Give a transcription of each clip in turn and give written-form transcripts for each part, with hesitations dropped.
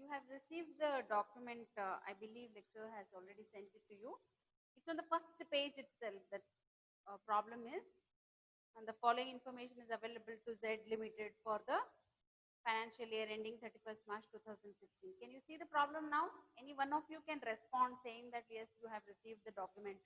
You have received the document, I believe lecturer has already sent it to you. It's on the first page itself. That problem is, and the following information is available to Z Limited for the financial year ending 31st March 2016. Can you see the problem now? Any one of you can respond saying that yes, you have received the document.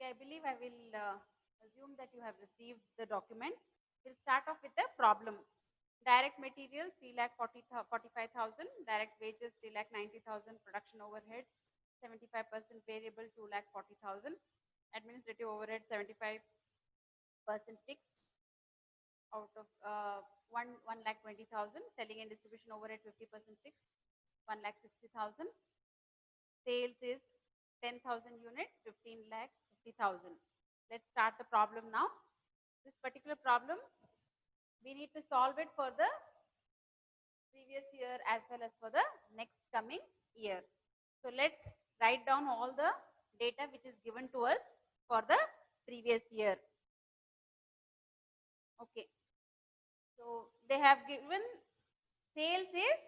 Okay, I believe I will assume that you have received the document. We'll start off with the problem. Direct material 3,45,000, direct wages 3,90,000, production overheads 75% variable 2,40,000, administrative overhead 75% fixed out of 1,20,000, selling and distribution overhead 50% fixed 1,60,000, sales is 10,000 units 15,50,000. Let's start the problem now. This particular problem we need to solve it for the previous year as well as for the next coming year. So let's write down all the data which is given to us for the previous year. Okay. So they have given sales is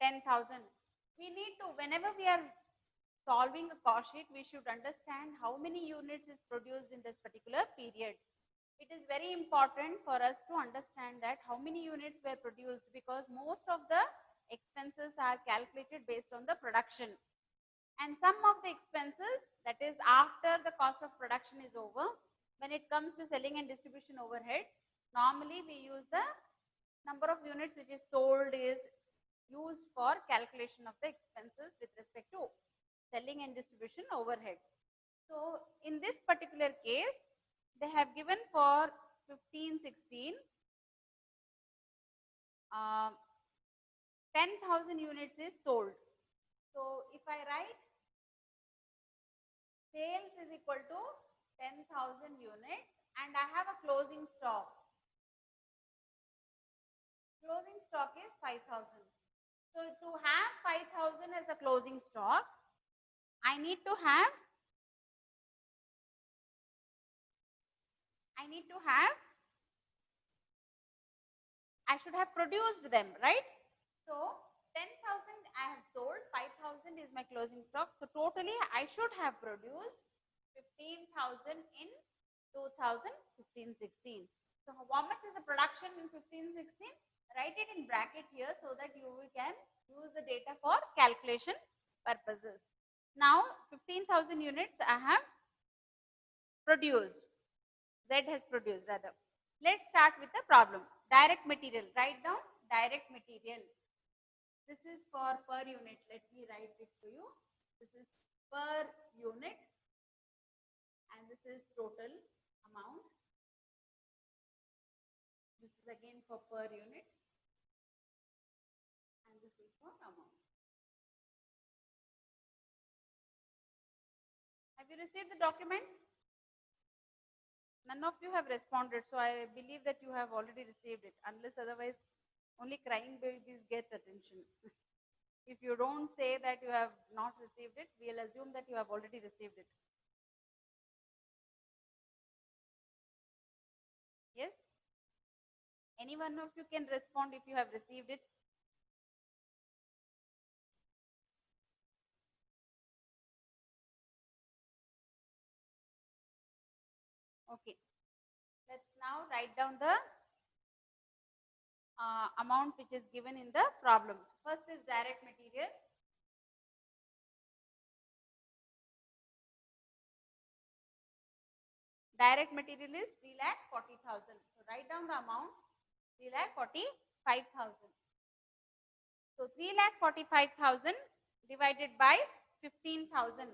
10,000. We need to, whenever we are solving a cost sheet, we should understand how many units is produced in this particular period. It is very important for us to understand that how many units were produced, because most of the expenses are calculated based on the production, and some of the expenses, that is after the cost of production is over, when it comes to selling and distribution overheads, normally we use the number of units which is sold is used for calculation of the expenses with respect to selling and distribution overheads. So in this particular case, they have given for 15-16 10,000 units is sold. So if I write sales is equal to 10,000 units and I have a closing stock. Closing stock is 5,000. So to have 5,000 as a closing stock, I need to have I should have produced them, right? So 10,000 I have sold, 5,000 is my closing stock. So totally I should have produced 15,000 in 2015-16. So how much is the production in 15-16? Write it in bracket here so that you can use the data for calculation purposes. Now 15,000 units I have produced. Z has produced rather. Let's start with the problem. Direct material. Write down direct material. This is for per unit. Let me write it to you. This is per unit and this is total amount. This is again for per unit and this is for amount. Have you received the document? None of you have responded, so I believe that you have already received it, unless otherwise only crying babies get attention. If you don't say that you have not received it, we'll assume that you have already received it. Yes? Any one of you can respond if you have received it. Okay. Let's now write down the amount which is given in the problem. First is direct material. Direct material is 3,40,000. So write down the amount 3,45,000. So 3,45,000 divided by 15,000.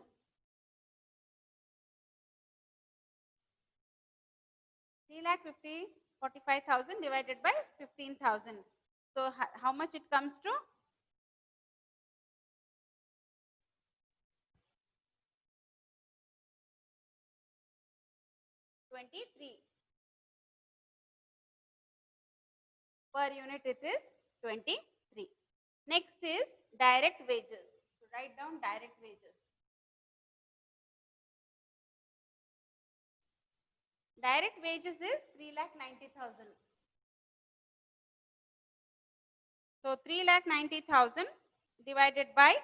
3,45,000 divided by 15,000. So how much it comes to? 23. Per unit it is 23. Next is direct wages. So write down direct wages. Direct wages is 3,90,000. So 3,90,000 divided by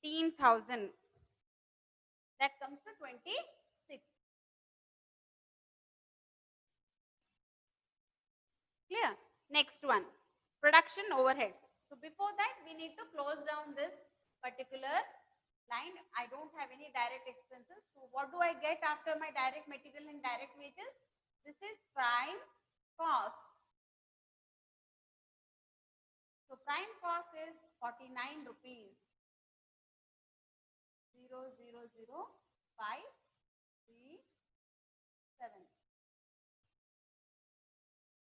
15,000. That comes to 26. Clear? Next one, production overheads. So before that, we need to close down this particular line. I don't have any direct expenses. So what do I get after my direct material and direct wages? This is prime cost. So prime cost is 49 rupees. 0,00537.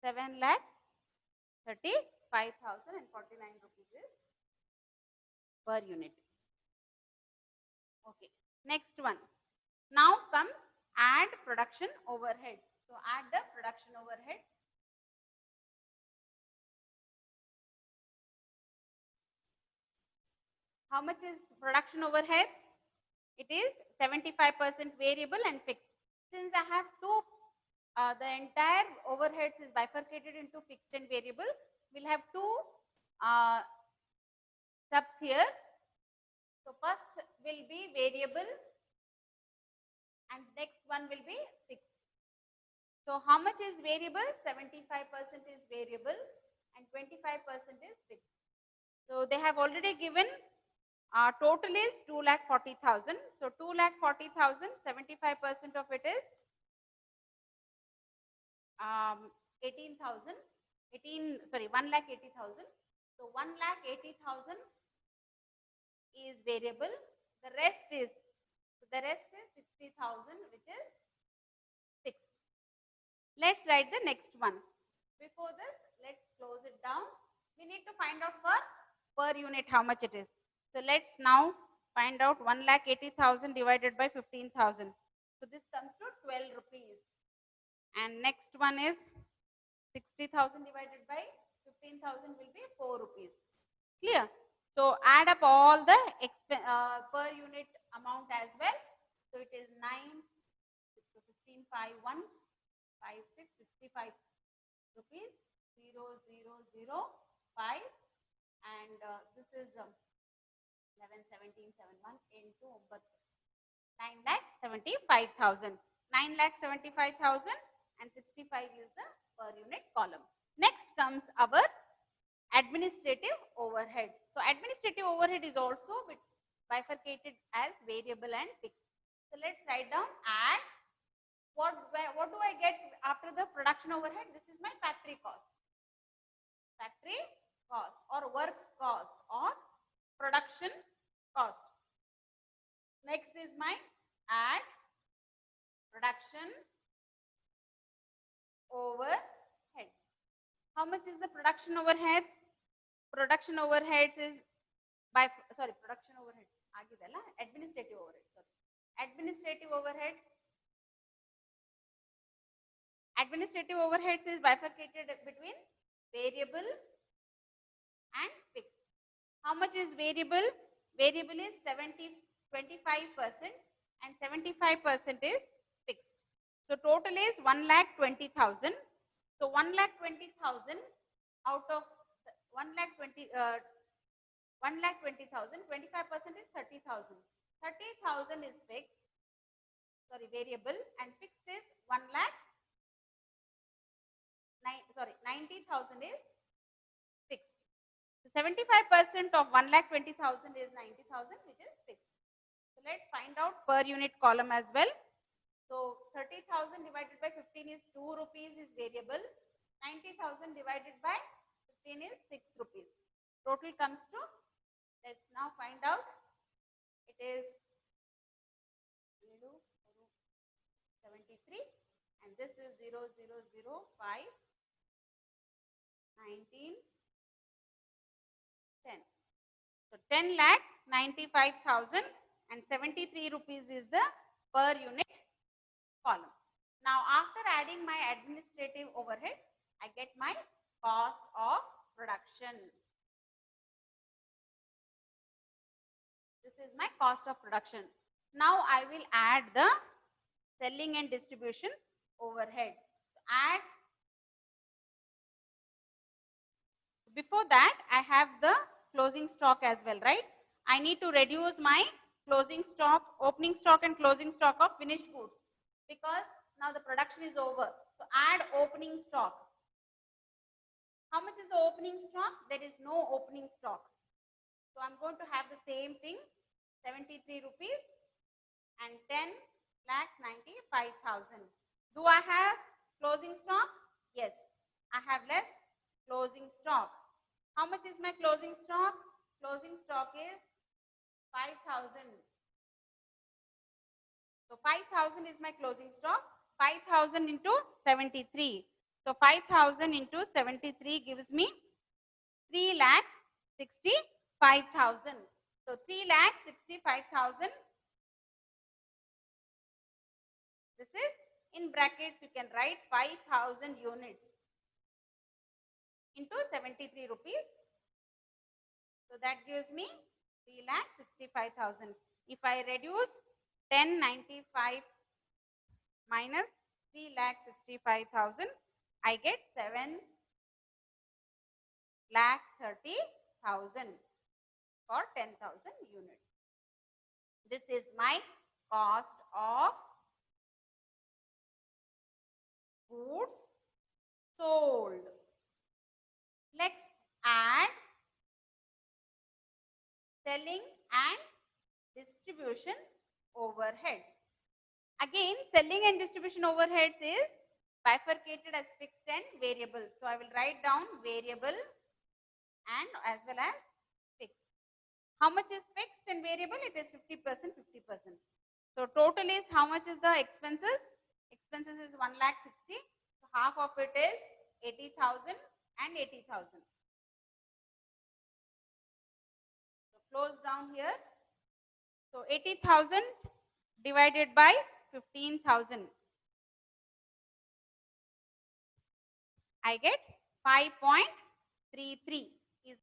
7,35,049 rupees is per unit. Okay. Next one. Now comes add production overheads. So add the production overheads. How much is production overheads? It is 75% variable and fixed. Since I have two, the entire overheads is bifurcated into fixed and variable. We'll have two subs here. So first will be variable and next one will be fixed. So how much is variable? 75% is variable and 25% is fixed. So they have already given total is 2,40,000. So 2,40,000, 75% of it is 1,80,000. So 1,80,000 is variable. The rest is 60,000, which is fixed. Let's write the next one. Before this, let's close it down. We need to find out for per unit how much it is. So let's now find out 1,80,000 divided by 15,000. So this comes to 12 rupees. And next one is 60,000 divided by 15,000 will be 4 rupees. Clear? So add up all the per unit amount as well. So it is 9, 15, 5, 1, 5, 6, 65 rupees, 0,005, and this is 11, 17, 7, 1, into 9,75,000. 9,75,000 and 65 is the per unit column. Next comes our administrative overheads. So administrative overhead is also bifurcated as variable and fixed. So let's write down add. What do I get after the production overhead? This is my factory cost. Factory cost or works cost or production cost. Next is my add production overheads. How much is the production overheads? Production overheads is production overheads. Administrative overheads. Administrative overheads. Administrative overheads is bifurcated between variable and fixed. How much is variable? Variable is 25% and 75% is fixed. So total is 1,20,000. So 1,20,000 out of 1,20,000, 25% is 30,000. 30,000 is fixed, variable, and fixed is 90,000 is fixed. So 75% of 1,20,000 is 90,000, which is fixed. So let's find out per unit column as well. So 30,000 divided by 15 is 2 rupees is variable. 90,000 divided by 15 is 6 rupees. Total comes to, let's now find out, it is 73 and this is 0,005, 19, 10. So 10,95,000 and 73 rupees is the per unit column. Now after adding my administrative overheads, I get my cost of production. is my cost of production. Now I will add the selling and distribution overhead. Add. Before that, I have the closing stock as well, right? I need to reduce my closing stock, opening stock and closing stock of finished goods because now the production is over. So add opening stock. How much is the opening stock? There is no opening stock. So I'm going to have the same thing, 73 rupees and 10 lakhs 95,000. Do I have closing stock? Yes, I have less closing stock. How much is my closing stock? Closing stock is 5,000. So 5,000 is my closing stock. 5,000 into 73. So 5,000 into 73 gives me 3 lakhs 65,000. So 3 lakhs 65,000. This is in brackets. You can write 5,000 units into 73 rupees. So that gives me 3 lakh 65,000. If I reduce 1095 minus 3 lakh 65,000, I get 7 lakh 30,000 for 10,000 units. This is my cost of goods sold. Next, add selling and distribution overheads. Again, selling and distribution overheads is bifurcated as fixed and variable. So I will write down variable and as well as fixed. How much is fixed and variable? It is 50%, 50%. So total is how much is the expenses? Expenses is 1 lakh 60. So half of it is 80,000 and 80,000. So close down here. So 80,000 divided by 15,000. I get 5.33 is